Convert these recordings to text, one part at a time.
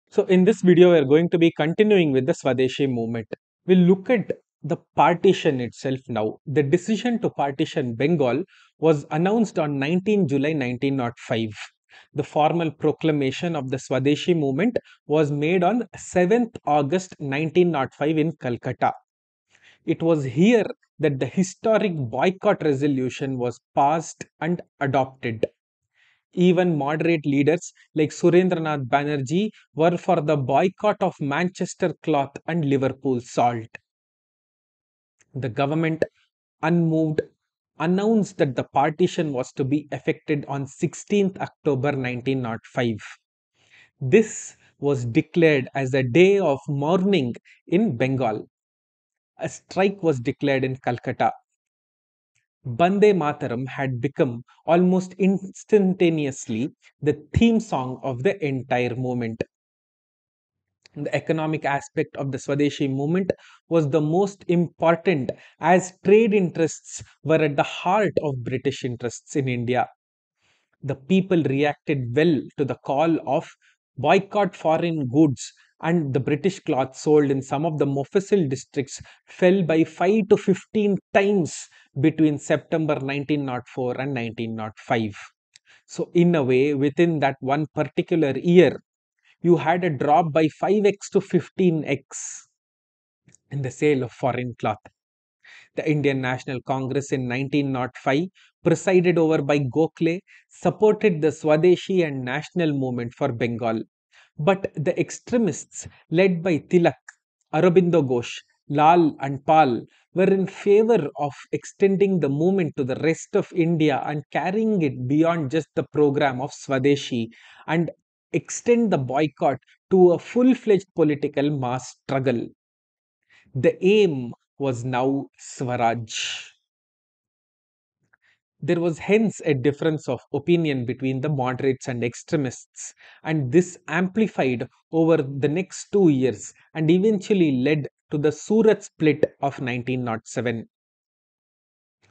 So in this video, we are going to be continuing with the Swadeshi movement. We'll look at the partition itself now. The decision to partition Bengal was announced on 19 July 1905. The formal proclamation of the Swadeshi movement was made on 7th August 1905 in Calcutta. It was here that the historic Boycott Resolution was passed and adopted. Even moderate leaders like Surendranath Banerjee were for the boycott of Manchester cloth and Liverpool salt. The government, unmoved, announced that the partition was to be effected on 16th October 1905. This was declared as a day of mourning in Bengal. A strike was declared in Calcutta. Bande Mataram had become almost instantaneously the theme song of the entire movement. The economic aspect of the Swadeshi movement was the most important, as trade interests were at the heart of British interests in India. The people reacted well to the call of boycott foreign goods, and the British cloth sold in some of the Mofussil districts fell by 5 to 15 times between September 1904 and 1905. So, in a way, within that one particular year, you had a drop by 5x to 15x in the sale of foreign cloth. The Indian National Congress in 1905, presided over by Gokhale, supported the Swadeshi and national movement for Bengal. But the extremists, led by Tilak, Aurobindo Ghosh, Lal, and Pal, were in favor of extending the movement to the rest of India and carrying it beyond just the program of Swadeshi and extend the boycott to a full fledged political mass struggle. The aim was now Swaraj. There was hence a difference of opinion between the moderates and extremists, and this amplified over the next 2 years and eventually led to the Surat split of 1907.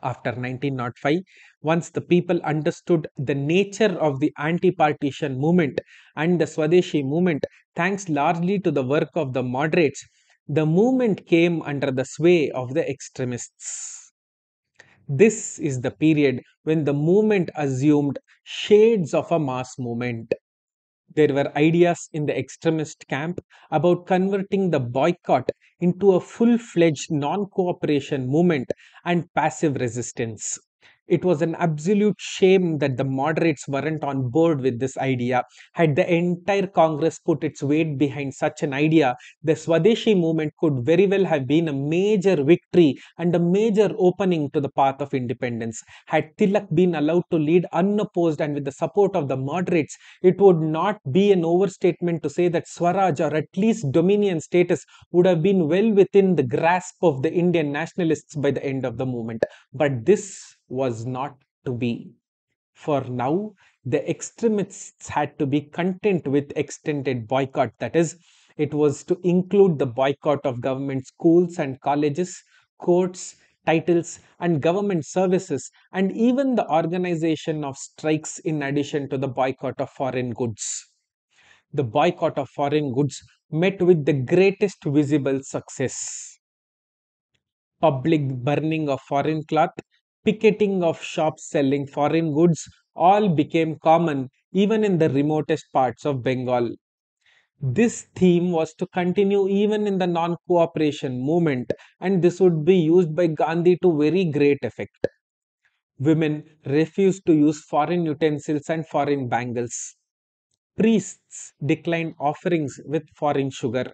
After 1905, once the people understood the nature of the anti-partition movement and the Swadeshi movement, thanks largely to the work of the moderates, the movement came under the sway of the extremists. This is the period when the movement assumed shades of a mass movement. There were ideas in the extremist camp about converting the boycott into a full fledged non cooperation movement and passive resistance. It was an absolute shame that the moderates weren't on board with this idea. Had the entire Congress put its weight behind such an idea, the Swadeshi movement could very well have been a major victory and a major opening to the path of independence. Had Tilak been allowed to lead unopposed and with the support of the moderates, it would not be an overstatement to say that Swaraj, or at least dominion status, would have been well within the grasp of the Indian nationalists by the end of the movement. But this was not to be. For now, the extremists had to be content with extended boycott. That is, it was to include the boycott of government schools and colleges, courts, titles, and government services, and even the organization of strikes in addition to the boycott of foreign goods. The boycott of foreign goods met with the greatest visible success. Public burning of foreign cloth, picketing of shops selling foreign goods, all became common even in the remotest parts of Bengal. This theme was to continue even in the non cooperation movement, and this would be used by Gandhi to very great effect. Women refused to use foreign utensils and foreign bangles. Priests declined offerings with foreign sugar.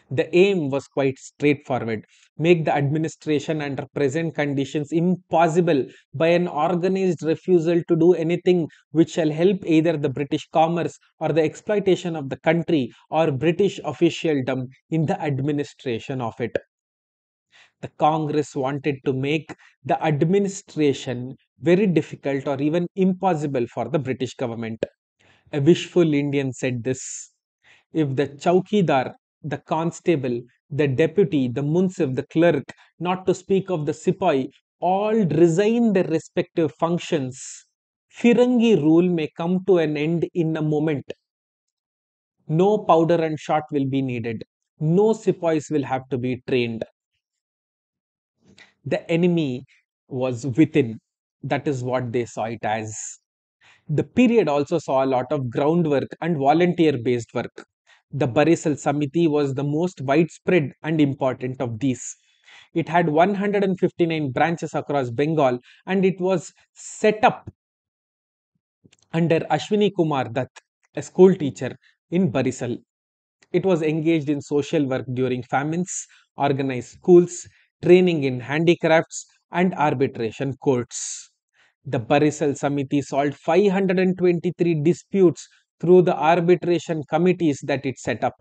The aim was quite straightforward: make the administration under present conditions impossible by an organized refusal to do anything which shall help either the British commerce or the exploitation of the country or British officialdom in the administration of it. The Congress wanted to make the administration very difficult or even impossible for the British government. A wishful Indian said this: if the chowkidar, the constable, the deputy, the munsif, the clerk, not to speak of the sipahi, all resign their respective functions, Firangi rule may come to an end in a moment. No powder and shot will be needed. No sepoys will have to be trained. The enemy was within. That is what they saw it as. The period also saw a lot of groundwork and volunteer based work. The Barisal Samiti was the most widespread and important of these. It had 159 branches across Bengal, and it was set up under Ashwini Kumar Dutt, a school teacher in Barisal. It was engaged in social work during famines, organized schools, training in handicrafts, and arbitration courts. The Barisal Samiti solved 523 disputes through the arbitration committees that it set up.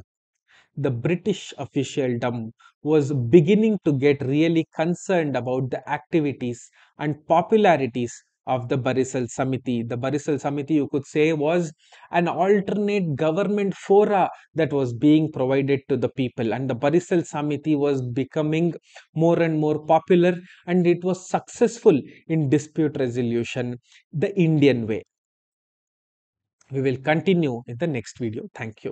The British officialdom was beginning to get really concerned about the activities and popularities of the Barisal Samiti. The Barisal Samiti, you could say, was an alternate government fora that was being provided to the people, and the Barisal Samiti was becoming more and more popular, and it was successful in dispute resolution the Indian way. We will continue in the next video. Thank you.